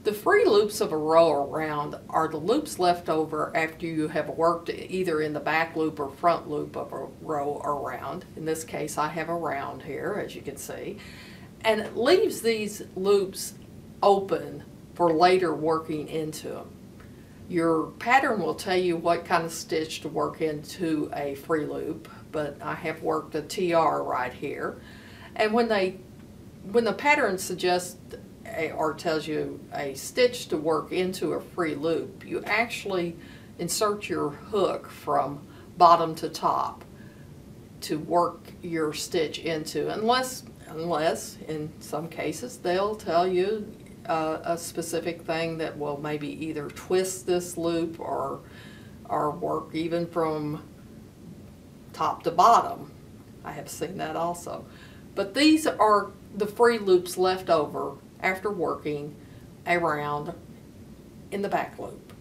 The free loops of a row around are the loops left over after you have worked either in the back loop or front loop of a row around. In this case, I have a round here, as you can see. And it leaves these loops open for later working into them. Your pattern will tell you what kind of stitch to work into a free loop, but I have worked a TR right here. And when the pattern suggests or tells you a stitch to work into a free loop, you actually insert your hook from bottom to top to work your stitch into, unless in some cases they'll tell you a specific thing that will maybe either twist this loop or work even from top to bottom. I have seen that also. But these are the free loops left over after working around in the back loop.